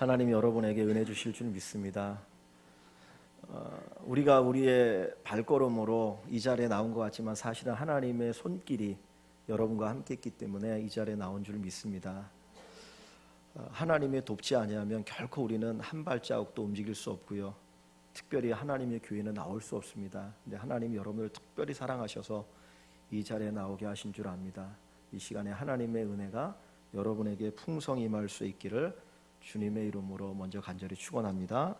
하나님이 여러분에게 은혜 주실 줄 믿습니다. 우리가 우리의 발걸음으로 이 자리에 나온 것 같지만 사실은 하나님의 손길이 여러분과 함께 했기 때문에 이 자리에 나온 줄 믿습니다. 하나님의 돕지 아니하면 결코 우리는 한 발자국도 움직일 수 없고요. 특별히 하나님의 교회는 나올 수 없습니다. 근데 하나님이 여러분을 특별히 사랑하셔서 이 자리에 나오게 하신 줄 압니다. 이 시간에 하나님의 은혜가 여러분에게 풍성히 임할 수 있기를 주님의 이름으로 먼저 간절히 축원합니다.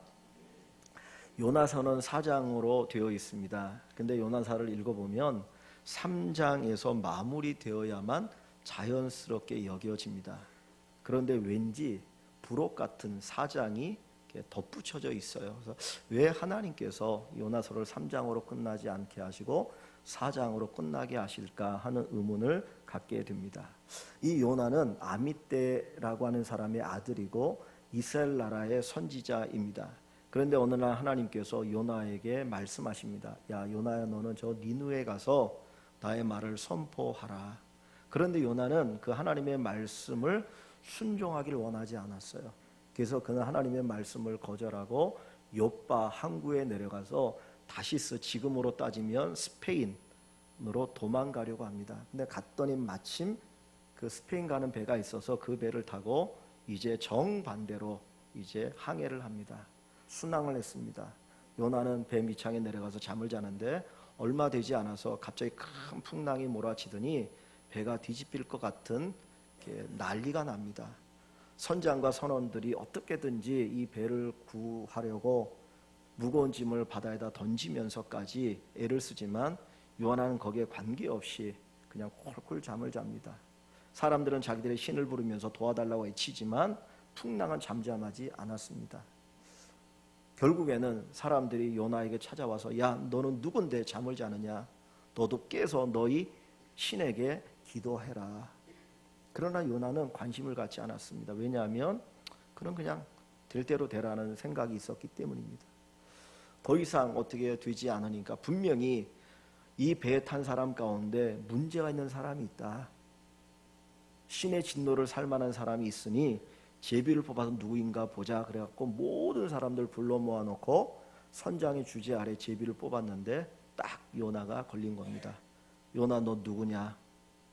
요나서는 4장으로 되어 있습니다. 근데 요나서를 읽어보면 3장에서 마무리되어야만 자연스럽게 여겨집니다. 그런데 왠지 부록 같은 4장이 덧붙여져 있어요. 그래서 왜 하나님께서 요나서를 3장으로 끝나지 않게 하시고 4장으로 끝나게 하실까 하는 의문을 갖게 됩니다. 이 요나는 아미떼라고 하는 사람의 아들이고 이스라엘 나라의 선지자입니다. 그런데 어느 날 하나님께서 요나에게 말씀하십니다. 야, 요나야, 너는 저 니느웨에 가서 나의 말을 선포하라. 그런데 요나는 그 하나님의 말씀을 순종하기를 원하지 않았어요. 그래서 그는 하나님의 말씀을 거절하고 욥바 항구에 내려가서 다시스, 지금으로 따지면 스페인으로 도망가려고 합니다. 근데 갔더니 마침 그 스페인 가는 배가 있어서 그 배를 타고 이제 정반대로 이제 항해를 합니다. 순항을 했습니다. 요나는 배 밑창에 내려가서 잠을 자는데 얼마 되지 않아서 갑자기 큰 풍랑이 몰아치더니 배가 뒤집힐 것 같은 난리가 납니다. 선장과 선원들이 어떻게든지 이 배를 구하려고 무거운 짐을 바다에다 던지면서까지 애를 쓰지만 요나는 거기에 관계없이 그냥 콜콜 잠을 잡니다. 사람들은 자기들의 신을 부르면서 도와달라고 외치지만 풍랑은 잠잠하지 않았습니다. 결국에는 사람들이 요나에게 찾아와서 야, 너는 누군데 잠을 자느냐? 너도 깨서 너희 신에게 기도해라. 그러나 요나는 관심을 갖지 않았습니다. 왜냐하면 그는 그냥 될 대로 되라는 생각이 있었기 때문입니다. 더 이상 어떻게 되지 않으니까 분명히 이 배에 탄 사람 가운데 문제가 있는 사람이 있다. 신의 진노를 살 만한 사람이 있으니 제비를 뽑아서 누구인가 보자. 그래갖고 모든 사람들 불러 모아놓고 선장의 주제 아래 제비를 뽑았는데 딱 요나가 걸린 겁니다. 요나, 너 누구냐?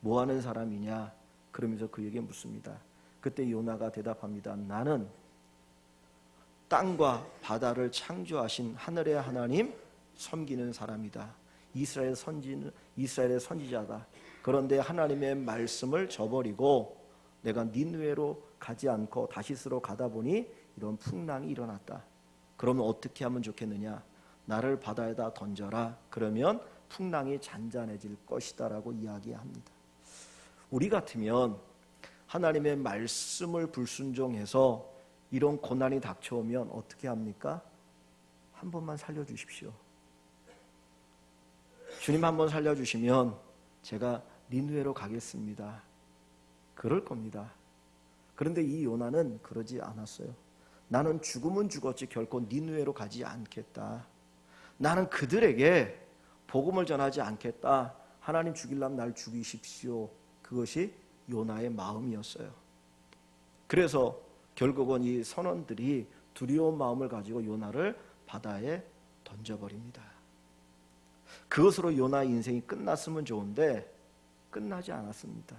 뭐 하는 사람이냐? 그러면서 그에게 묻습니다. 그때 요나가 대답합니다. 나는 땅과 바다를 창조하신 하늘의 하나님 섬기는 사람이다. 이스라엘의 선지자다. 그런데 하나님의 말씀을 저버리고 내가 니느웨로 가지 않고 다시스로 가다 보니 이런 풍랑이 일어났다. 그러면 어떻게 하면 좋겠느냐? 나를 바다에다 던져라. 그러면 풍랑이 잔잔해질 것이다 라고 이야기합니다. 우리 같으면 하나님의 말씀을 불순종해서 이런 고난이 닥쳐오면 어떻게 합니까? 한 번만 살려주십시오. 주님 한 번 살려주시면 제가 니느웨로 가겠습니다. 그럴 겁니다. 그런데 이 요나는 그러지 않았어요. 나는 죽으면 죽었지 결코 니느웨로 가지 않겠다. 나는 그들에게 복음을 전하지 않겠다. 하나님 죽이려면 날 죽이십시오. 그것이 요나의 마음이었어요. 그래서 결국은 이 선원들이 두려운 마음을 가지고 요나를 바다에 던져버립니다. 그것으로 요나 인생이 끝났으면 좋은데 끝나지 않았습니다.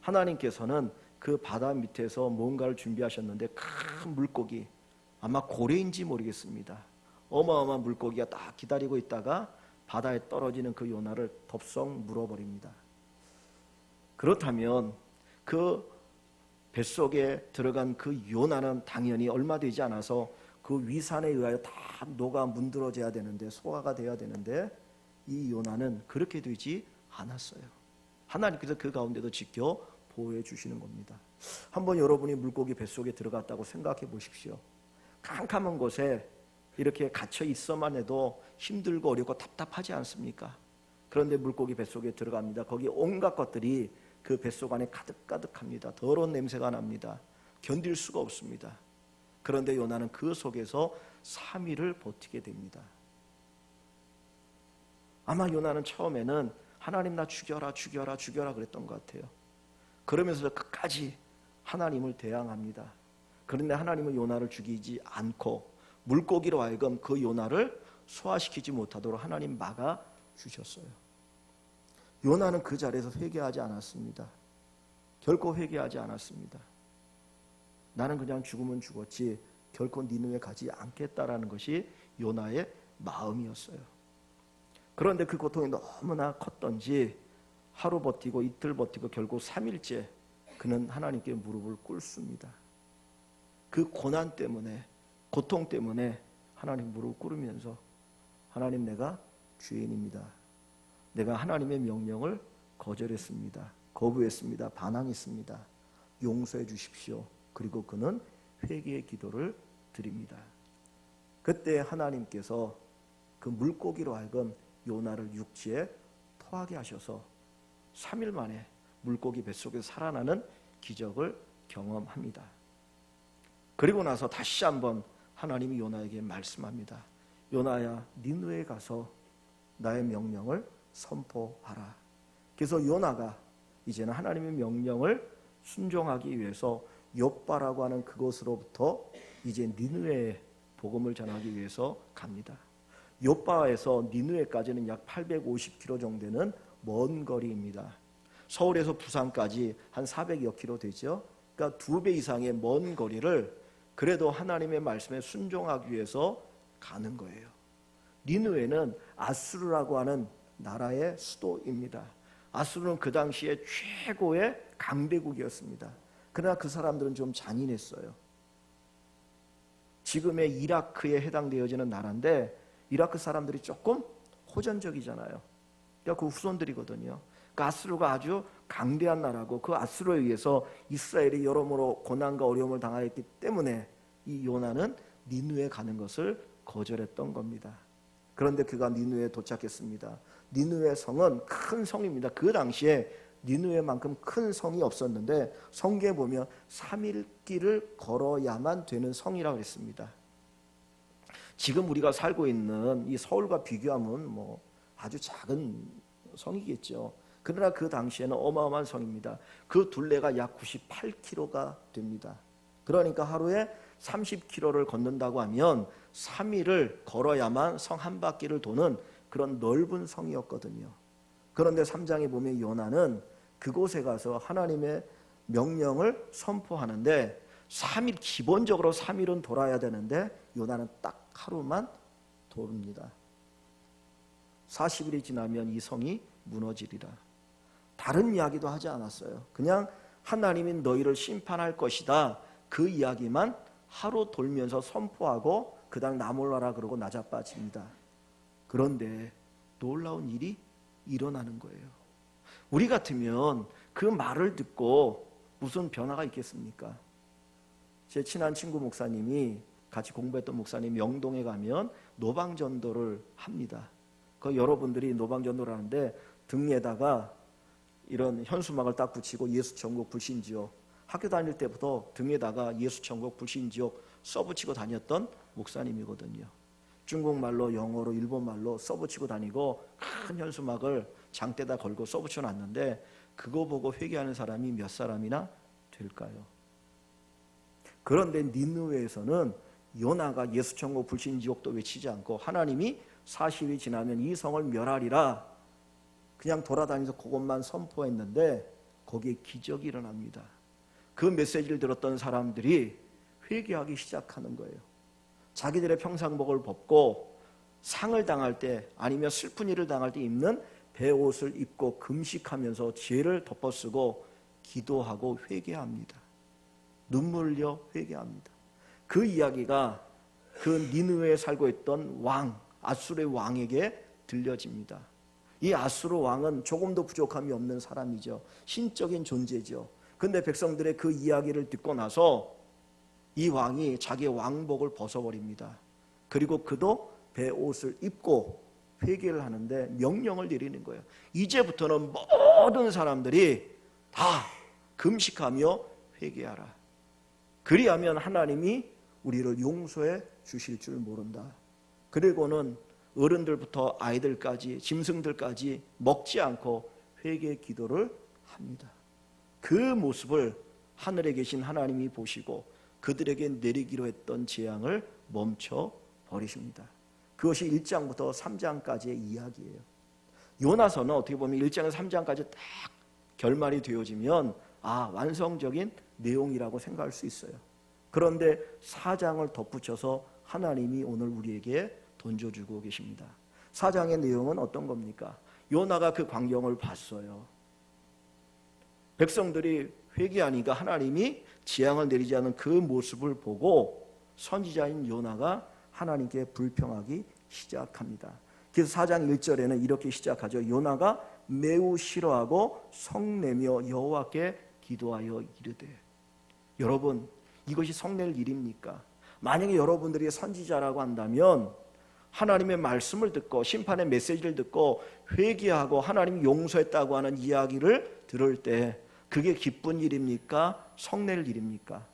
하나님께서는 그 바다 밑에서 뭔가를 준비하셨는데 큰 물고기, 아마 고래인지 모르겠습니다. 어마어마한 물고기가 딱 기다리고 있다가 바다에 떨어지는 그 요나를 덥석 물어버립니다. 그렇다면 그 뱃속에 들어간 그 요나는 당연히 얼마 되지 않아서 그 위산에 의하여 다 녹아 문드러져야 되는데, 소화가 돼야 되는데 이 요나는 그렇게 되지 않았어요. 하나님께서 그 가운데도 지켜 보호해 주시는 겁니다. 한번 여러분이 물고기 뱃속에 들어갔다고 생각해 보십시오. 캄캄한 곳에 이렇게 갇혀 있어만 해도 힘들고 어렵고 답답하지 않습니까? 그런데 물고기 뱃속에 들어갑니다. 거기 온갖 것들이 그 뱃속 안에 가득가득합니다. 더러운 냄새가 납니다. 견딜 수가 없습니다. 그런데 요나는 그 속에서 3일을 버티게 됩니다. 아마 요나는 처음에는 하나님 나 죽여라 죽여라 죽여라 그랬던 것 같아요. 그러면서 끝까지 하나님을 대항합니다. 그런데 하나님은 요나를 죽이지 않고 물고기로 하여금 그 요나를 소화시키지 못하도록 하나님 막아 주셨어요. 요나는 그 자리에서 회개하지 않았습니다. 결코 회개하지 않았습니다. 나는 그냥 죽으면 죽었지 결코 니느웨 가지 않겠다라는 것이 요나의 마음이었어요. 그런데 그 고통이 너무나 컸던지 하루 버티고 이틀 버티고 결국 3일째 그는 하나님께 무릎을 꿇습니다. 그 고난 때문에, 고통 때문에 하나님 무릎 꿇으면서 하나님, 내가 죄인입니다. 내가 하나님의 명령을 거절했습니다. 거부했습니다. 반항했습니다. 용서해 주십시오. 그리고 그는 회개의 기도를 드립니다. 그때 하나님께서 그 물고기로 하여금 요나를 육지에 토하게 하셔서 3일 만에 물고기 뱃속에서 살아나는 기적을 경험합니다. 그리고 나서 다시 한번 하나님이 요나에게 말씀합니다. 요나야, 니느웨에 가서 나의 명령을 선포하라. 그래서 요나가 이제는 하나님의 명령을 순종하기 위해서 욥바라고 하는 그곳으로부터 이제 니느웨에 복음을 전하기 위해서 갑니다. 욥바에서 니느웨까지는 약 850km 정도 되는 먼 거리입니다. 서울에서 부산까지 한 400여 킬로 되죠. 그러니까 2배 이상의 먼 거리를 그래도 하나님의 말씀에 순종하기 위해서 가는 거예요. 니느웨는 아수르라고 하는 나라의 수도입니다. 아수르는 그 당시에 최고의 강대국이었습니다. 그러나 그 사람들은 좀 잔인했어요. 지금의 이라크에 해당되어지는 나라인데 이라크 사람들이 조금 호전적이잖아요. 그러니까 그 후손들이거든요. 그 아수르가 아주 강대한 나라고 그 아수르에 의해서 이스라엘이 여러모로 고난과 어려움을 당하였기 때문에 이 요나는 니느웨에 가는 것을 거절했던 겁니다. 그런데 그가 니느웨에 도착했습니다. 니느웨 성은 큰 성입니다. 그 당시에 니느웨만큼 큰 성이 없었는데 성경에 보면 3일 길을 걸어야만 되는 성이라고 했습니다. 지금 우리가 살고 있는 이 서울과 비교하면 뭐 아주 작은 성이겠죠. 그러나 그 당시에는 어마어마한 성입니다. 그 둘레가 약 98km가 됩니다. 그러니까 하루에 30km를 걷는다고 하면 3일을 걸어야만 성 한 바퀴를 도는 그런 넓은 성이었거든요. 그런데 3장에 보면 요나는 그곳에 가서 하나님의 명령을 선포하는데 3일, 기본적으로 3일은 돌아야 되는데 요나는 딱 하루만 돕니다. 40일이 지나면 이 성이 무너지리라. 다른 이야기도 하지 않았어요. 그냥 하나님이 너희를 심판할 것이다. 그 이야기만 하루 돌면서 선포하고 그 다음 나몰라라 그러고 나자빠집니다. 그런데 놀라운 일이 일어나는 거예요. 우리 같으면 그 말을 듣고 무슨 변화가 있겠습니까? 제 친한 친구 목사님이 같이 공부했던 목사님이 영동에 가면 노방전도를 합니다. 그 여러분들이 노방전도를 하는데 등에다가 이런 현수막을 딱 붙이고 예수천국 불신지옥, 학교 다닐 때부터 등에다가 예수천국 불신지옥 써붙이고 다녔던 목사님이거든요. 중국말로 영어로 일본말로 써붙이고 다니고 큰 현수막을 장대다 걸고 써붙여 놨는데 그거 보고 회개하는 사람이 몇 사람이나 될까요? 그런데 니느웨에서는 요나가 예수천국 불신지옥도 외치지 않고 하나님이 40일이 지나면 이 성을 멸하리라 그냥 돌아다니면서 그것만 선포했는데 거기에 기적이 일어납니다. 그 메시지를 들었던 사람들이 회개하기 시작하는 거예요. 자기들의 평상복을 벗고 상을 당할 때 아니면 슬픈 일을 당할 때 입는 베옷을 입고 금식하면서 죄를 덮어쓰고 기도하고 회개합니다. 눈물 흘려 회개합니다. 그 이야기가 그 니느웨에 살고 있던 왕, 아수르의 왕에게 들려집니다. 이 아수르 왕은 조금도 부족함이 없는 사람이죠. 신적인 존재죠. 근데 백성들의 그 이야기를 듣고 나서 이 왕이 자기의 왕복을 벗어버립니다. 그리고 그도 베옷을 입고 회개를 하는데 명령을 내리는 거예요. 이제부터는 모든 사람들이 다 금식하며 회개하라. 그리하면 하나님이 우리를 용서해 주실 줄 모른다. 그리고는 어른들부터 아이들까지 짐승들까지 먹지 않고 회개 기도를 합니다. 그 모습을 하늘에 계신 하나님이 보시고 그들에게 내리기로 했던 재앙을 멈춰 버리십니다. 그것이 1장부터 3장까지의 이야기예요. 요나서는 어떻게 보면 1장에서 3장까지 딱 결말이 되어지면 완성적인 내용이라고 생각할 수 있어요. 그런데 4장을 덧붙여서 하나님이 오늘 우리에게 던져주고 계십니다. 4장의 내용은 어떤 겁니까? 요나가 그 광경을 봤어요. 백성들이 회개하니까 하나님이 재앙을 내리지 않은 그 모습을 보고 선지자인 요나가 하나님께 불평하기 시작합니다. 그래서 4장 1절에는 이렇게 시작하죠. 요나가 매우 싫어하고 성내며 여호와께 기도하여 이르되. 여러분, 이것이 성낼 일입니까? 만약에 여러분들이 선지자라고 한다면 하나님의 말씀을 듣고 심판의 메시지를 듣고 회개하고 하나님이 용서했다고 하는 이야기를 들을 때 그게 기쁜 일입니까? 성낼 일입니까?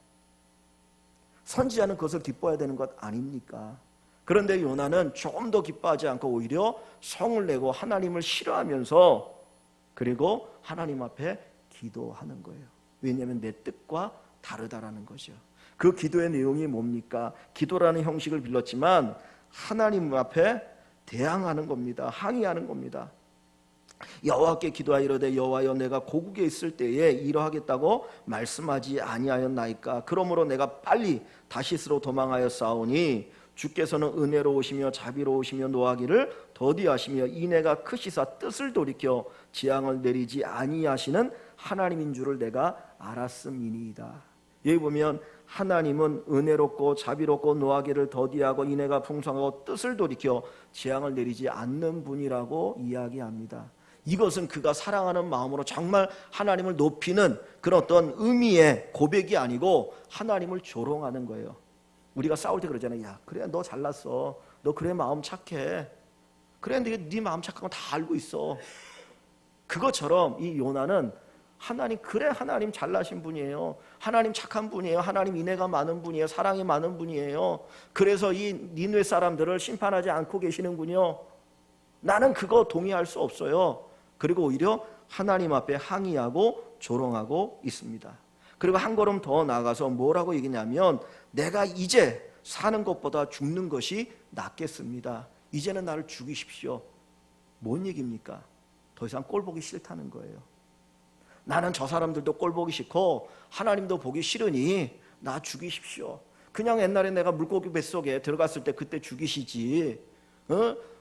선지자는 그것을 기뻐해야 되는 것 아닙니까? 그런데 요나는 조금 더 기뻐하지 않고 오히려 성을 내고 하나님을 싫어하면서 그리고 하나님 앞에 기도하는 거예요. 왜냐하면 내 뜻과 다르다라는 거죠. 그 기도의 내용이 뭡니까? 기도라는 형식을 빌렸지만 하나님 앞에 대항하는 겁니다. 항의하는 겁니다. 여호와께 기도하여 이르되 여호와여 내가 고국에 있을 때에 이러하겠다고 말씀하지 아니하였나이까? 그러므로 내가 빨리 다시스로 도망하여 싸우니 주께서는 은혜로우시며 자비로우시며 노하기를 더디하시며 인애가 크시사 뜻을 돌이켜 재앙을 내리지 아니하시는 하나님인 줄을 내가 알았음이니이다. 여기 보면 하나님은 은혜롭고 자비롭고 노하기를 더디하고 인애가 풍성하고 뜻을 돌이켜 재앙을 내리지 않는 분이라고 이야기합니다. 이것은 그가 사랑하는 마음으로 정말 하나님을 높이는 그런 어떤 의미의 고백이 아니고 하나님을 조롱하는 거예요. 우리가 싸울 때 그러잖아요. 야, 그래 너 잘났어. 너 그래 마음 착해. 그래 네 마음 착한 거 다 알고 있어. 그것처럼 이 요나는 하나님 그래 하나님 잘나신 분이에요. 하나님 착한 분이에요. 하나님 인애가 많은 분이에요. 사랑이 많은 분이에요. 그래서 이 니느웨 사람들을 심판하지 않고 계시는군요. 나는 그거 동의할 수 없어요. 그리고 오히려 하나님 앞에 항의하고 조롱하고 있습니다. 그리고 한 걸음 더 나아가서 뭐라고 얘기냐면 내가 이제 사는 것보다 죽는 것이 낫겠습니다. 이제는 나를 죽이십시오. 뭔 얘기입니까? 더 이상 꼴 보기 싫다는 거예요. 나는 저 사람들도 꼴 보기 싫고 하나님도 보기 싫으니 나 죽이십시오. 그냥 옛날에 내가 물고기 뱃속에 들어갔을 때 그때 죽이시지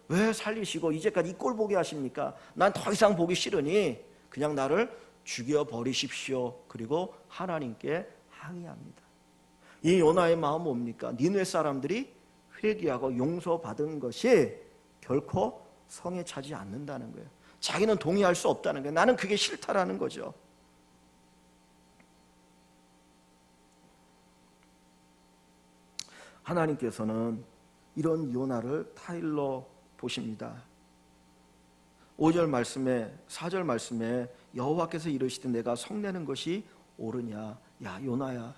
왜 살리시고 이제까지 이 꼴 보게 하십니까? 난 더 이상 보기 싫으니 그냥 나를 죽여버리십시오. 그리고 하나님께 항의합니다. 이 요나의 마음은 뭡니까? 니느웨 사람들이 회개하고 용서받은 것이 결코 성에 차지 않는다는 거예요. 자기는 동의할 수 없다는 거예요. 나는 그게 싫다라는 거죠. 하나님께서는 이런 요나를 타일러 보십니다. 5절 말씀에 4절 말씀에 여호와께서 이르시되 내가 성내는 것이 옳으냐. 야 요나야,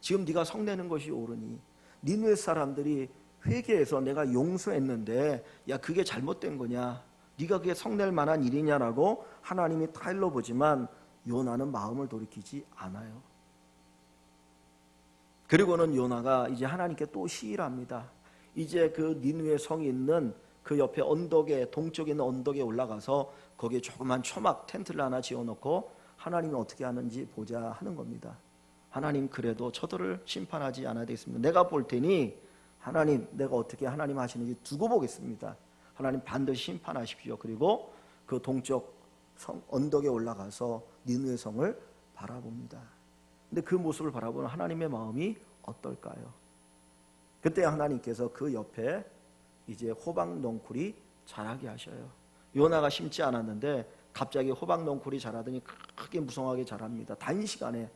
지금 네가 성내는 것이 옳으니 니느웨 사람들이 회개해서 내가 용서했는데 야 그게 잘못된 거냐, 네가 그게 성낼 만한 일이냐라고 하나님이 타일러 보지만 요나는 마음을 돌이키지 않아요. 그리고는 요나가 이제 하나님께 또 시일합니다. 이제 그 니느웨 성이 있는 그 옆에 언덕에 동쪽에 있는 언덕에 올라가서 거기에 조그만 초막 텐트를 하나 지어놓고 하나님이 어떻게 하는지 보자 하는 겁니다. 하나님 그래도 저들을 심판하지 않아야 되겠습니다. 내가 볼 테니 하나님 내가 어떻게 하나님 하시는지 두고 보겠습니다. 하나님 반드시 심판하십시오. 그리고 그 동쪽 성 언덕에 올라가서 니느웨 성을 바라봅니다. 근데 그 모습을 바라보는 하나님의 마음이 어떨까요? 그때 하나님께서 그 옆에 이제 호박 넝쿨이 자라게 하셔요. 요나가 심지 않았는데 갑자기 호박 넝쿨이 자라더니 크게 무성하게 자랍니다. 단시간에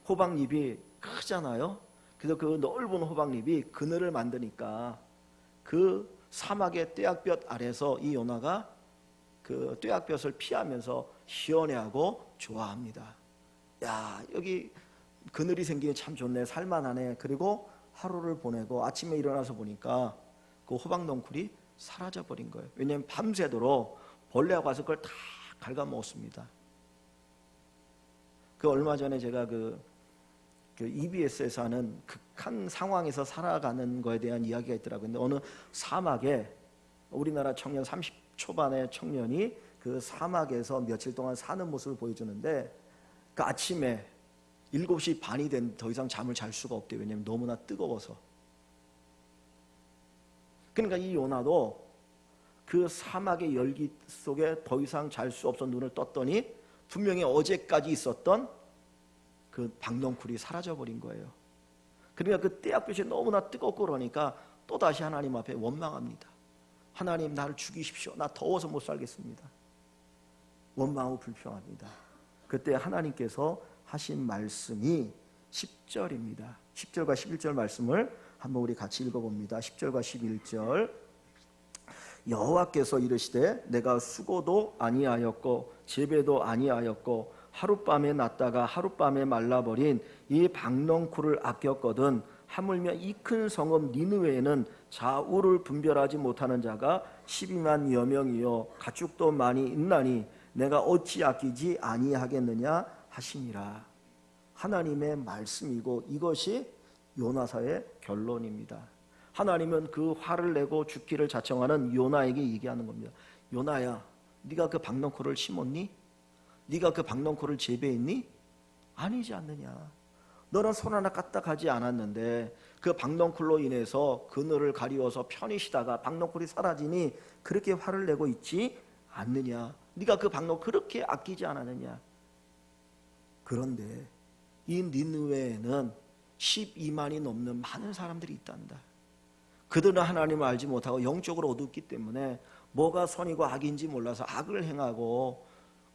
호박잎이 크잖아요. 그래서 그 넓은 호박잎이 그늘을 만드니까 그 사막의 떼약볕 아래서 이 요나가 그 떼약볕을 피하면서 시원해하고 좋아합니다. 야 여기 그늘이 생기니 참 좋네, 살만하네. 그리고 하루를 보내고 아침에 일어나서 보니까 그 호박 넝쿨이 사라져 버린 거예요. 왜냐하면 밤새도록 벌레가 와서 그걸 다 갉아먹었습니다. 그 얼마 전에 제가 그 그 EBS에서 하는 극한 상황에서 살아가는 거에 대한 이야기가 있더라고요. 근데 어느 사막에 우리나라 청년 30 초반의 청년이 그 사막에서 며칠 동안 사는 모습을 보여주는데, 그 아침에 7시 반이 된 더 이상 잠을 잘 수가 없대요. 왜냐하면 너무나 뜨거워서. 그러니까 이 요나도 그 사막의 열기 속에 더 이상 잘 수 없어 눈을 떴더니 분명히 어제까지 있었던 그 박넝쿨이 사라져버린 거예요. 그러니까 그 떼약볕이 너무나 뜨겁고 그러니까 또다시 하나님 앞에 원망합니다. 하나님, 나를 죽이십시오. 나 더워서 못 살겠습니다. 원망하고 불평합니다. 그때 하나님께서 하신 말씀이 10절입니다. 10절과 11절 말씀을 한번 우리 같이 읽어봅니다. 10절과 11절. 여호와께서 이르시되 내가 수고도 아니하였고 재배도 아니하였고 하룻밤에 났다가 하룻밤에 말라버린 이 박넝쿨을 아꼈거든 하물며 이 큰 성읍 니느웨에는 좌우를 분별하지 못하는 자가 12만여 명이요 가축도 많이 있나니 내가 어찌 아끼지 아니하겠느냐 하시니라. 하나님의 말씀이고 이것이 요나서의 결론입니다. 하나님은 그 화를 내고 죽기를 자청하는 요나에게 얘기하는 겁니다. 요나야, 네가 그 박넝쿨을 심었니? 네가 그 박넝쿨을 재배했니? 아니지 않느냐. 너는 손 하나 까딱하지 않았는데 그 박넝쿨로 인해서 그늘을 가리워서 편히 쉬다가 박넝쿨이 사라지니 그렇게 화를 내고 있지 않느냐. 네가 그 박농 그렇게 아끼지 않았느냐. 그런데 이 니느웨에는 12만이 넘는 많은 사람들이 있단다. 그들은 하나님을 알지 못하고 영적으로 어둡기 때문에 뭐가 선이고 악인지 몰라서 악을 행하고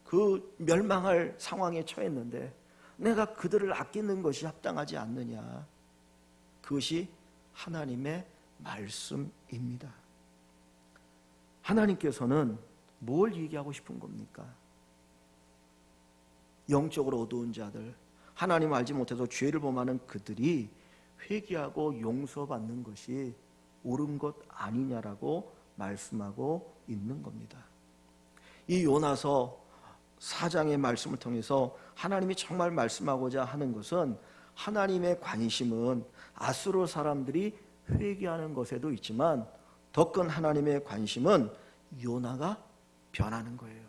그 멸망할 상황에 처했는데 내가 그들을 아끼는 것이 합당하지 않느냐. 그것이 하나님의 말씀입니다. 하나님께서는 뭘 얘기하고 싶은 겁니까? 영적으로 어두운 자들, 하나님 알지 못해서 죄를 범하는 그들이 회개하고 용서받는 것이 옳은 것 아니냐라고 말씀하고 있는 겁니다. 이 요나서 4장의 말씀을 통해서 하나님이 정말 말씀하고자 하는 것은 하나님의 관심은 아수르 사람들이 회개하는 것에도 있지만 더 큰 하나님의 관심은 요나가 변하는 거예요.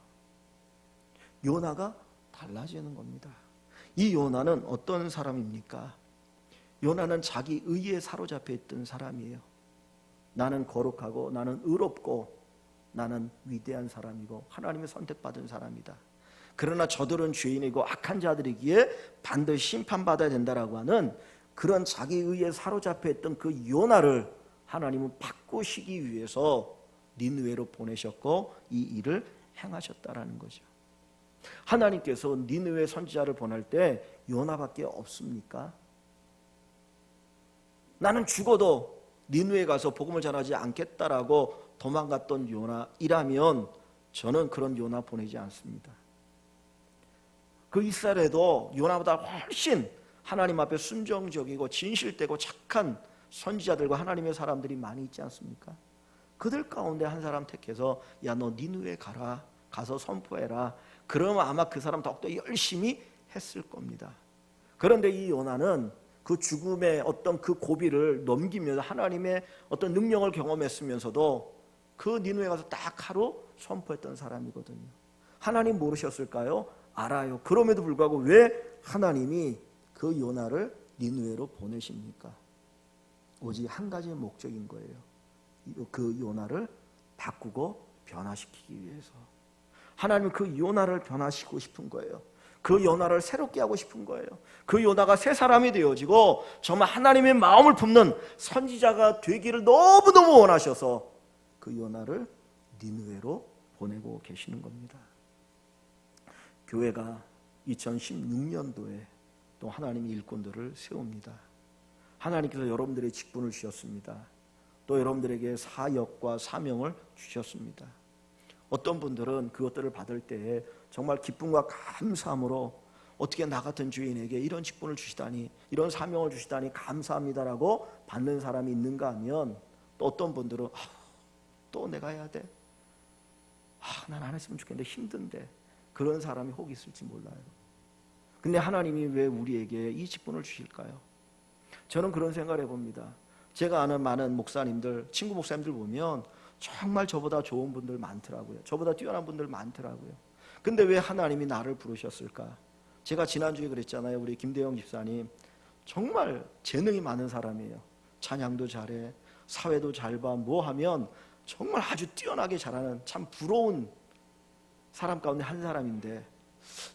요나가 달라지는 겁니다. 이 요나는 어떤 사람입니까? 요나는 자기 의에 사로잡혀 있던 사람이에요. 나는 거룩하고 나는 의롭고 나는 위대한 사람이고 하나님의 선택받은 사람이다. 그러나 저들은 죄인이고 악한 자들이기에 반드시 심판받아야 된다라고 하는 그런 자기 의에 사로잡혀 있던 그 요나를 하나님은 바꾸시기 위해서 니느웨로 보내셨고 이 일을 행하셨다라는 거죠. 하나님께서 니느웨 선지자를 보낼 때 요나밖에 없습니까? 나는 죽어도 니느웨 가서 복음을 전하지 않겠다라고 도망갔던 요나이라면 저는 그런 요나 보내지 않습니다. 그 이스라엘에도 요나보다 훨씬 하나님 앞에 순종적이고 진실되고 착한 선지자들과 하나님의 사람들이 많이 있지 않습니까? 그들 가운데 한 사람 택해서 야, 너 니느웨 가라. 가서 선포해라. 그러면 아마 그 사람 더욱더 열심히 했을 겁니다. 그런데 이 요나는 그 죽음의 어떤 그 고비를 넘기면서 하나님의 어떤 능력을 경험했으면서도 그 니느웨 가서 딱 하루 선포했던 사람이거든요. 하나님 모르셨을까요? 알아요. 그럼에도 불구하고 왜 하나님이 그 요나를 니느웨로 보내십니까? 오직 한 가지 목적인 거예요. 그 요나를 바꾸고 변화시키기 위해서. 하나님은 그 요나를 변화시키고 싶은 거예요. 그 요나를 새롭게 하고 싶은 거예요. 그 요나가 새 사람이 되어지고 정말 하나님의 마음을 품는 선지자가 되기를 너무너무 원하셔서 그 요나를 니느웨로 보내고 계시는 겁니다. 교회가 2016년도에 또 하나님이 일꾼들을 세웁니다. 하나님께서 여러분들의 직분을 주셨습니다. 또 여러분들에게 사역과 사명을 주셨습니다. 어떤 분들은 그것들을 받을 때에 정말 기쁨과 감사함으로 어떻게 나 같은 죄인에게 이런 직분을 주시다니, 이런 사명을 주시다니 감사합니다라고 받는 사람이 있는가 하면, 또 어떤 분들은 또 내가 해야 돼? 난 안 했으면 좋겠는데 힘든데, 그런 사람이 혹 있을지 몰라요. 근데 하나님이 왜 우리에게 이 직분을 주실까요? 저는 그런 생각을 해봅니다. 제가 아는 많은 목사님들, 친구 목사님들 보면 정말 저보다 좋은 분들 많더라고요. 저보다 뛰어난 분들 많더라고요. 근데 왜 하나님이 나를 부르셨을까? 제가 지난주에 그랬잖아요. 우리 김대영 집사님 정말 재능이 많은 사람이에요. 찬양도 잘해, 사회도 잘 봐, 뭐 하면 정말 아주 뛰어나게 잘하는 참 부러운 사람 가운데 한 사람인데,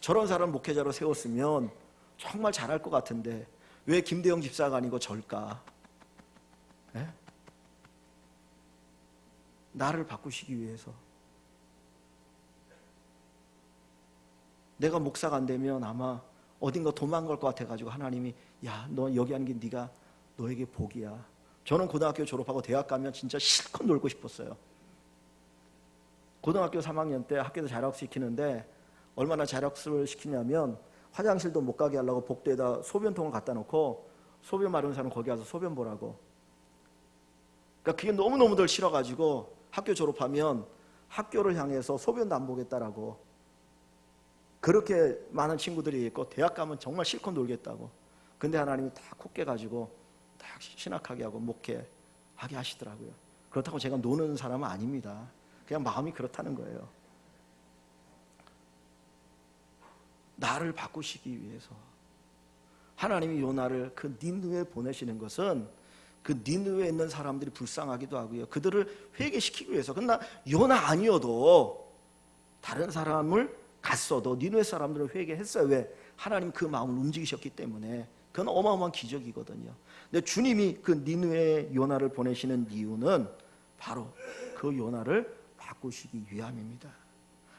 저런 사람 목회자로 세웠으면 정말 잘할 것 같은데 왜 김대영 집사가 아니고 절까? 에? 나를 바꾸시기 위해서. 내가 목사가 안 되면 아마 어딘가 도망갈 것 같아가지고 하나님이 야, 너 여기 하는 게 네가 너에게 복이야. 저는 고등학교 졸업하고 대학 가면 진짜 실컷 놀고 싶었어요. 고등학교 3학년 때 학교에서 자력수 시키는데 얼마나 자력수를 시키냐면 화장실도 못 가게 하려고 복도에다 소변통을 갖다 놓고 소변 마르는 사람 거기 가서 소변 보라고. 그러니까 그게 너무너무들 싫어가지고 학교 졸업하면 학교를 향해서 소변도 안 보겠다라고, 그렇게 많은 친구들이 있고 대학 가면 정말 실컷 놀겠다고. 근데 하나님이 다 콧 깨가지고 딱 신학하게 하고 목회하게 하시더라고요. 그렇다고 제가 노는 사람은 아닙니다. 그냥 마음이 그렇다는 거예요. 나를 바꾸시기 위해서 하나님이 요나를 그 니느웨에 보내시는 것은 그 니느웨에 있는 사람들이 불쌍하기도 하고요, 그들을 회개시키기 위해서. 그러나 요나 아니어도 다른 사람을 갔어도 니느웨 사람들은 회개했어요. 왜? 하나님 그 마음을 움직이셨기 때문에. 그건 어마어마한 기적이거든요. 근데 주님이 그 니느웨에 요나를 보내시는 이유는 바로 그 요나를 바꾸시기 위함입니다.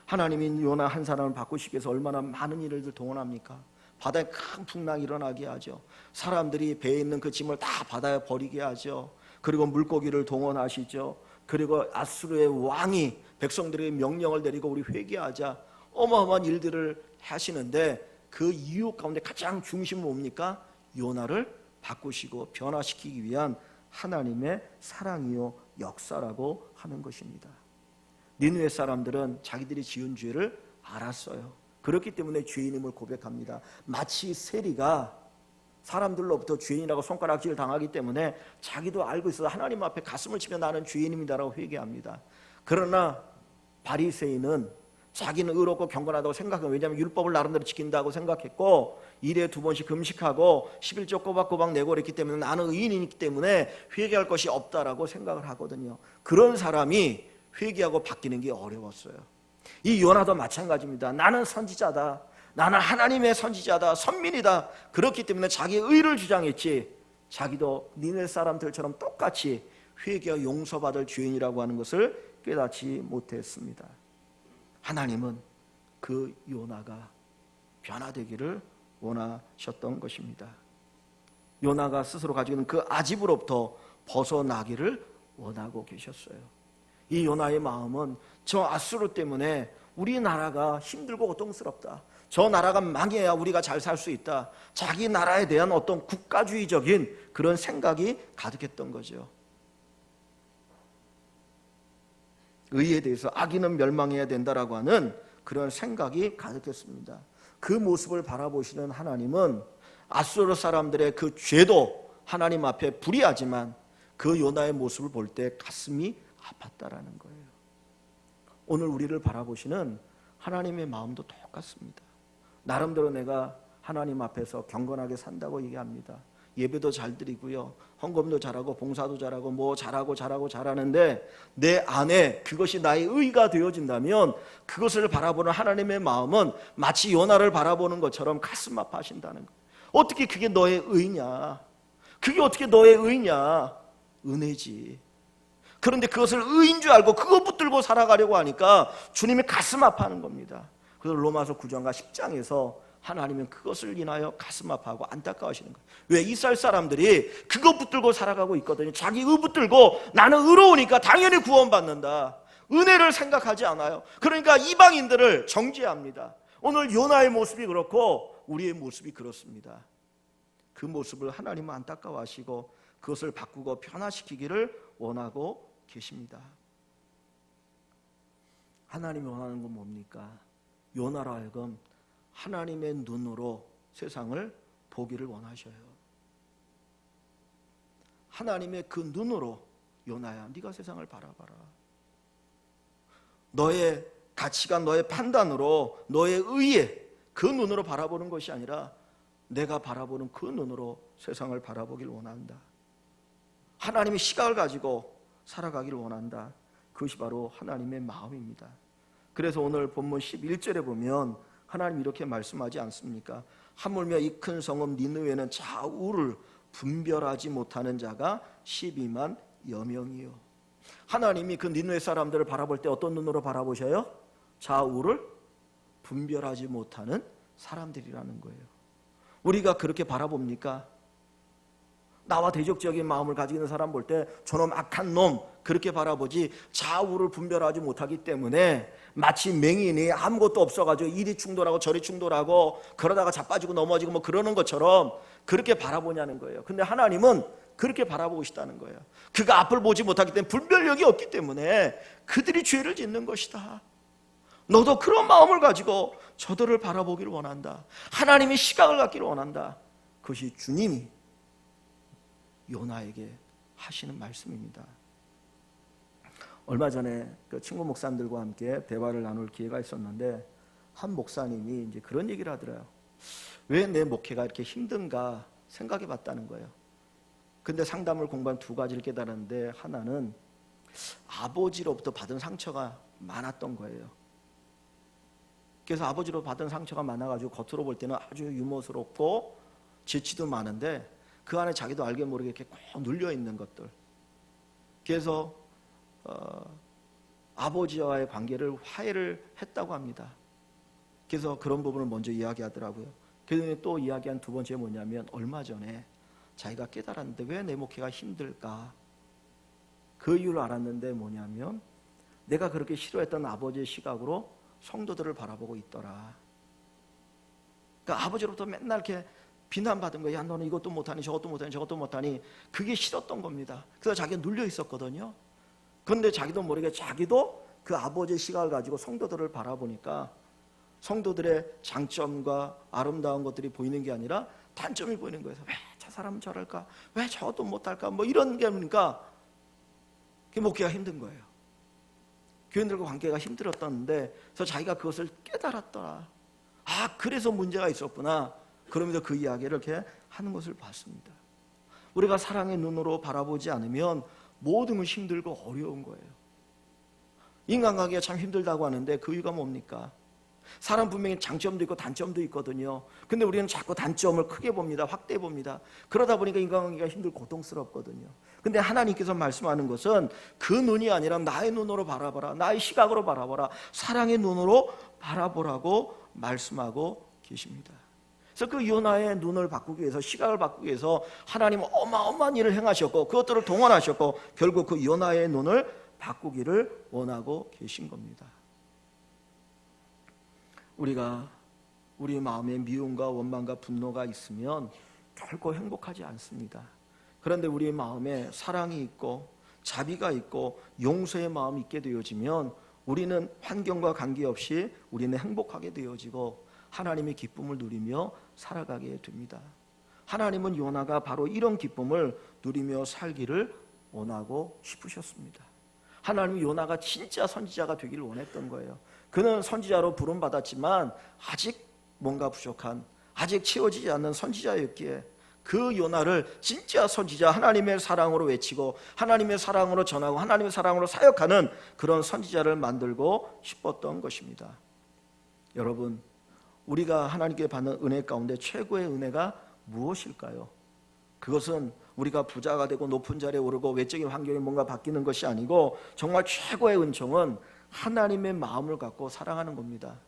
하나님이 요나 한 사람을 바꾸시기 위해서 얼마나 많은 일을 동원합니까? 바다에 큰 풍랑이 일어나게 하죠. 사람들이 배에 있는 그 짐을 다 바다에 버리게 하죠. 그리고 물고기를 동원하시죠. 그리고 아수르의 왕이 백성들에게 명령을 내리고 우리 회개하자, 어마어마한 일들을 하시는데 그 이유 가운데 가장 중심은 뭡니까? 요나를 바꾸시고 변화시키기 위한 하나님의 사랑이요 역사라고 하는 것입니다. 니느웨 사람들은 자기들이 지은 죄를 알았어요. 그렇기 때문에 죄인임을 고백합니다. 마치 세리가 사람들로부터 죄인이라고 손가락질 당하기 때문에 자기도 알고 있어서 하나님 앞에 가슴을 치며 나는 죄인입니다라고 회개합니다. 그러나 바리새인은 자기는 의롭고 경건하다고 생각해요. 왜냐하면 율법을 나름대로 지킨다고 생각했고, 일에 2번씩 금식하고 11조 꼬박꼬박 내고 그랬기 때문에 나는 의인이기 때문에 회개할 것이 없다라고 생각을 하거든요. 그런 사람이 회개하고 바뀌는 게 어려웠어요. 이 요나도 마찬가지입니다. 나는 선지자다, 나는 하나님의 선지자다, 선민이다. 그렇기 때문에 자기의 의를 주장했지, 자기도 니네 사람들처럼 똑같이 회개와 용서받을 죄인이라고 하는 것을 깨닫지 못했습니다. 하나님은 그 요나가 변화되기를 원하셨던 것입니다. 요나가 스스로 가지고 있는 그 아집으로부터 벗어나기를 원하고 계셨어요. 이 요나의 마음은 저 아수르 때문에 우리나라가 힘들고 고통스럽다, 저 나라가 망해야 우리가 잘 살 수 있다, 자기 나라에 대한 어떤 국가주의적인 그런 생각이 가득했던 거죠. 의에 대해서 악인은 멸망해야 된다라고 하는 그런 생각이 가득했습니다. 그 모습을 바라보시는 하나님은 아수르 사람들의 그 죄도 하나님 앞에 불의하지만 그 요나의 모습을 볼 때 가슴이 아팠다라는 거예요. 오늘 우리를 바라보시는 하나님의 마음도 똑같습니다. 나름대로 내가 하나님 앞에서 경건하게 산다고 얘기합니다. 예배도 잘 드리고요, 헌금도 잘하고 봉사도 잘하고 뭐 잘하는데 내 안에 그것이 나의 의가 되어진다면 그것을 바라보는 하나님의 마음은 마치 요나를 바라보는 것처럼 가슴 아파하신다는 거예요. 어떻게 그게 너의 의냐? 그게 어떻게 너의 의냐? 은혜지. 그런데 그것을 의인 줄 알고 그것 붙들고 살아가려고 하니까 주님이 가슴 아파하는 겁니다. 그래서 로마서 9장과 10장에서 하나님은 그것을 인하여 가슴 아파하고 안타까워하시는 거예요. 왜? 이스라엘 사람들이 그것 붙들고 살아가고 있거든요. 자기 의 붙들고 나는 의로우니까 당연히 구원받는다, 은혜를 생각하지 않아요. 그러니까 이방인들을 정죄합니다. 오늘 요나의 모습이 그렇고 우리의 모습이 그렇습니다. 그 모습을 하나님은 안타까워하시고 그것을 바꾸고 변화시키기를 원하고 계십니다. 하나님이 원하는 건 뭡니까? 요나로 하여금 하나님의 눈으로 세상을 보기를 원하셔요. 하나님의 그 눈으로 요나야 네가 세상을 바라봐라. 너의 가치관, 너의 판단으로, 너의 의에 그 눈으로 바라보는 것이 아니라 내가 바라보는 그 눈으로 세상을 바라보길 원한다. 하나님의 시각을 가지고 살아가길 원한다. 그것이 바로 하나님의 마음입니다. 그래서 오늘 본문 11절에 보면 하나님 이렇게 말씀하지 않습니까? 하물며 이 큰 성읍 니느웨는 좌우를 분별하지 못하는 자가 12만 여명이요. 하나님이 그 니느웨 사람들을 바라볼 때 어떤 눈으로 바라보셔요? 좌우를 분별하지 못하는 사람들이라는 거예요. 우리가 그렇게 바라봅니까? 나와 대적적인 마음을 가지고 있는 사람 볼 때 저놈 악한 놈 그렇게 바라보지, 좌우를 분별하지 못하기 때문에 마치 맹인이 아무것도 없어가지고 이리 충돌하고 저리 충돌하고 그러다가 자빠지고 넘어지고 뭐 그러는 것처럼 그렇게 바라보냐는 거예요. 근데 하나님은 그렇게 바라보고 싶다는 거예요. 그가 앞을 보지 못하기 때문에, 분별력이 없기 때문에 그들이 죄를 짓는 것이다. 너도 그런 마음을 가지고 저들을 바라보기를 원한다. 하나님의 시각을 갖기를 원한다. 그것이 주님이 요나에게 하시는 말씀입니다. 얼마 전에 그 친구 목사님들과 함께 대화를 나눌 기회가 있었는데 한 목사님이 이제 그런 얘기를 하더라고요. 왜 내 목회가 이렇게 힘든가 생각해 봤다는 거예요. 근데 상담을 공부한 두 가지를 깨달았는데, 하나는 아버지로부터 받은 상처가 많았던 거예요. 그래서 아버지로 받은 상처가 많아가지고 겉으로 볼 때는 아주 유머스럽고 재치도 많은데 그 안에 자기도 알게 모르게 이렇게 꼭 눌려있는 것들. 그래서 아버지와의 관계를 화해를 했다고 합니다. 그래서 그런 부분을 먼저 이야기하더라고요. 그다음에 또 이야기한 두 번째 뭐냐면, 얼마 전에 자기가 깨달았는데 왜 내 목회가 힘들까? 그 이유를 알았는데 뭐냐면, 내가 그렇게 싫어했던 아버지의 시각으로 성도들을 바라보고 있더라. 그러니까 아버지로부터 맨날 이렇게 비난받은 거야. 야, 너는 이것도 못하니 저것도 못하니 저것도 못하니. 그게 싫었던 겁니다. 그래서 자기가 눌려 있었거든요. 그런데 자기도 모르게 자기도 그 아버지의 시각을 가지고 성도들을 바라보니까 성도들의 장점과 아름다운 것들이 보이는 게 아니라 단점이 보이는 거예요. 왜 저 사람은 저럴까? 왜 저것도 못할까? 뭐 이런 게 보니까 목회가 힘든 거예요. 교인들과 관계가 힘들었다는데, 그래서 자기가 그것을 깨달았더라. 아, 그래서 문제가 있었구나. 그러면서 그 이야기를 이렇게 하는 것을 봤습니다. 우리가 사랑의 눈으로 바라보지 않으면 모든 것이 힘들고 어려운 거예요. 인간관계가 참 힘들다고 하는데 그 이유가 뭡니까? 사람 분명히 장점도 있고 단점도 있거든요. 근데 우리는 자꾸 단점을 크게 봅니다. 확대해 봅니다. 그러다 보니까 인간관계가 힘들고 고통스럽거든요. 근데 하나님께서 말씀하는 것은 그 눈이 아니라 나의 눈으로 바라봐라. 나의 시각으로 바라봐라. 사랑의 눈으로 바라보라고 말씀하고 계십니다. 그래서 그 요나의 눈을 바꾸기 위해서, 시각을 바꾸기 위해서 하나님은 어마어마한 일을 행하셨고 그것들을 동원하셨고 결국 그 요나의 눈을 바꾸기를 원하고 계신 겁니다. 우리가 우리 마음에 미움과 원망과 분노가 있으면 결코 행복하지 않습니다. 그런데 우리 마음에 사랑이 있고 자비가 있고 용서의 마음이 있게 되어지면 우리는 환경과 관계없이 우리는 행복하게 되어지고 하나님의 기쁨을 누리며 살아가게 됩니다. 하나님은 요나가 바로 이런 기쁨을 누리며 살기를 원하고 싶으셨습니다. 하나님은 요나가 진짜 선지자가 되기를 원했던 거예요. 그는 선지자로 부름받았지만 아직 뭔가 부족한, 아직 채워지지 않는 선지자였기에 그 요나를 진짜 선지자, 하나님의 사랑으로 외치고 하나님의 사랑으로 전하고 하나님의 사랑으로 사역하는 그런 선지자를 만들고 싶었던 것입니다. 여러분, 우리가 하나님께 받는 은혜 가운데 최고의 은혜가 무엇일까요? 그것은 우리가 부자가 되고 높은 자리에 오르고 외적인 환경이 뭔가 바뀌는 것이 아니고 정말 최고의 은총은 하나님의 마음을 갖고 사랑하는 겁니다.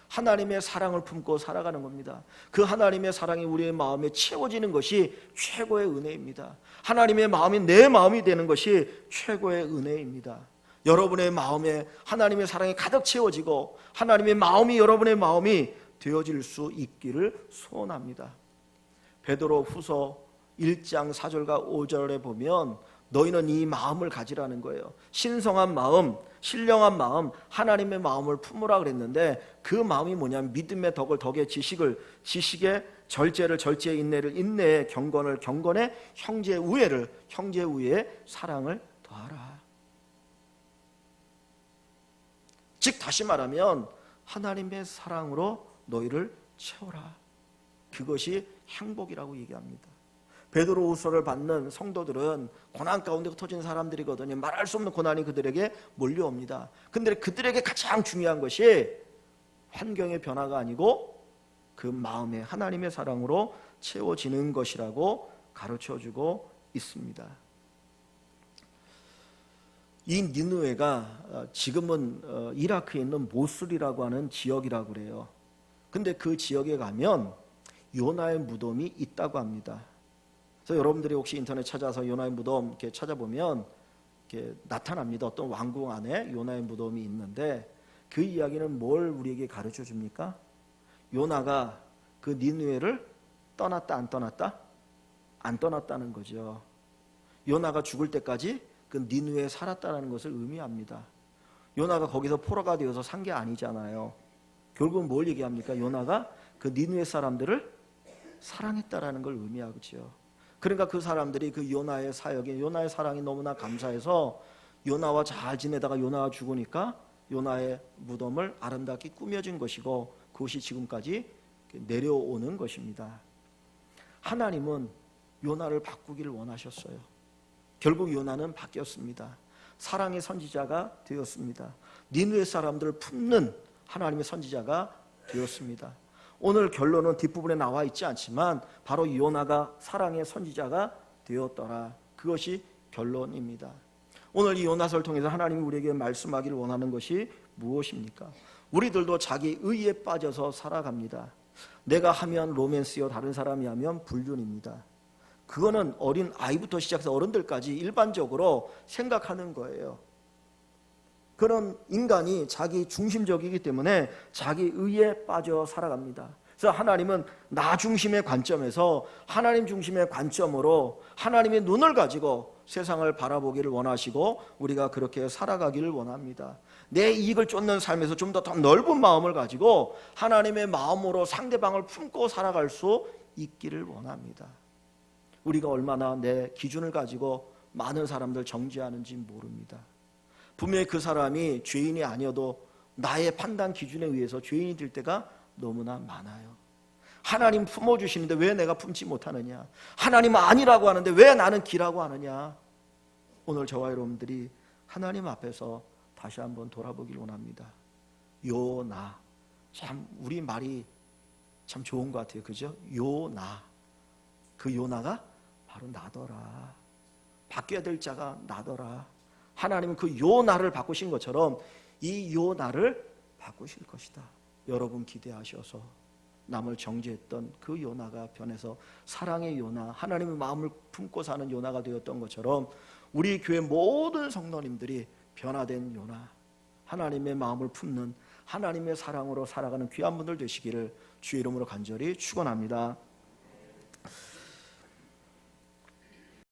하나님의 사랑을 품고 살아가는 겁니다. 그 하나님의 사랑이 우리의 마음에 채워지는 것이 최고의 은혜입니다. 하나님의 마음이 내 마음이 되는 것이 최고의 은혜입니다. 여러분의 마음에 하나님의 사랑이 가득 채워지고 하나님의 마음이 여러분의 마음이 되어질 수 있기를 소원합니다. 베드로 후서 1장 4절과 5절에 보면 너희는 이 마음을 가지라는 거예요. 신성한 마음, 신령한 마음, 하나님의 마음을 품으라 그랬는데 그 마음이 뭐냐면 믿음의 덕을 덕의 지식을, 지식의 절제를 절제에, 인내를 인내에, 경건을 경건에, 형제 우애를 형제 우애에 사랑을 더하라. 즉 다시 말하면 하나님의 사랑으로 너희를 채워라. 그것이 행복이라고 얘기합니다. 베드로후서를 받는 성도들은 고난 가운데 흩어진 사람들이거든요. 말할 수 없는 고난이 그들에게 몰려옵니다. 근데 그들에게 가장 중요한 것이 환경의 변화가 아니고 그 마음에 하나님의 사랑으로 채워지는 것이라고 가르쳐주고 있습니다. 이 니느웨가 지금은 이라크에 있는 모술이라고 하는 지역이라고 그래요. 근데 그 지역에 가면 요나의 무덤이 있다고 합니다. 그래서 여러분들이 혹시 인터넷 찾아서 요나의 무덤 이렇게 찾아보면 이렇게 나타납니다. 어떤 왕궁 안에 요나의 무덤이 있는데 그 이야기는 뭘 우리에게 가르쳐 줍니까? 요나가 그 니느웨를 떠났다 안 떠났다? 안 떠났다는 거죠. 요나가 죽을 때까지 그 니느웨에 살았다는 것을 의미합니다. 요나가 거기서 포로가 되어서 산 게 아니잖아요. 결국은 뭘 얘기합니까? 요나가 그 니느웨 사람들을 사랑했다라는 걸 의미하죠. 그러니까 그 사람들이 그 요나의 사역에, 요나의 사랑이 너무나 감사해서 요나와 잘 지내다가 요나가 죽으니까 요나의 무덤을 아름답게 꾸며진 것이고 그것이 지금까지 내려오는 것입니다. 하나님은 요나를 바꾸기를 원하셨어요. 결국 요나는 바뀌었습니다. 사랑의 선지자가 되었습니다. 니느웨 사람들을 품는 하나님의 선지자가 되었습니다. 오늘 결론은 뒷부분에 나와 있지 않지만 바로 요나가 사랑의 선지자가 되었더라. 그것이 결론입니다. 오늘 이 요나서를 통해서 하나님이 우리에게 말씀하기를 원하는 것이 무엇입니까? 우리들도 자기 의에 빠져서 살아갑니다. 내가 하면 로맨스요, 다른 사람이 하면 불륜입니다. 그거는 어린 아이부터 시작해서 어른들까지 일반적으로 생각하는 거예요. 그런 인간이 자기 중심적이기 때문에 자기 의에 빠져 살아갑니다. 그래서 하나님은 나 중심의 관점에서 하나님 중심의 관점으로 하나님의 눈을 가지고 세상을 바라보기를 원하시고 우리가 그렇게 살아가기를 원합니다. 내 이익을 쫓는 삶에서 좀 더 넓은 마음을 가지고 하나님의 마음으로 상대방을 품고 살아갈 수 있기를 원합니다. 우리가 얼마나 내 기준을 가지고 많은 사람들 정죄하는지 모릅니다. 분명히 그 사람이 죄인이 아니어도 나의 판단 기준에 의해서 죄인이 될 때가 너무나 많아요. 하나님 품어주시는데 왜 내가 품지 못하느냐? 하나님 아니라고 하는데 왜 나는 기라고 하느냐? 오늘 저와 여러분들이 하나님 앞에서 다시 한번 돌아보길 원합니다. 요나, 참 우리 말이 참 좋은 것 같아요. 그죠? 요나, 그 요나가 바로 나더라. 바뀌어야 될 자가 나더라. 하나님은 그 요나를 바꾸신 것처럼 이 요나를 바꾸실 것이다. 여러분 기대하셔서 남을 정죄했던 그 요나가 변해서 사랑의 요나, 하나님의 마음을 품고 사는 요나가 되었던 것처럼 우리 교회 모든 성도님들이 변화된 요나, 하나님의 마음을 품는 하나님의 사랑으로 살아가는 귀한 분들 되시기를 주의 이름으로 간절히 축원합니다.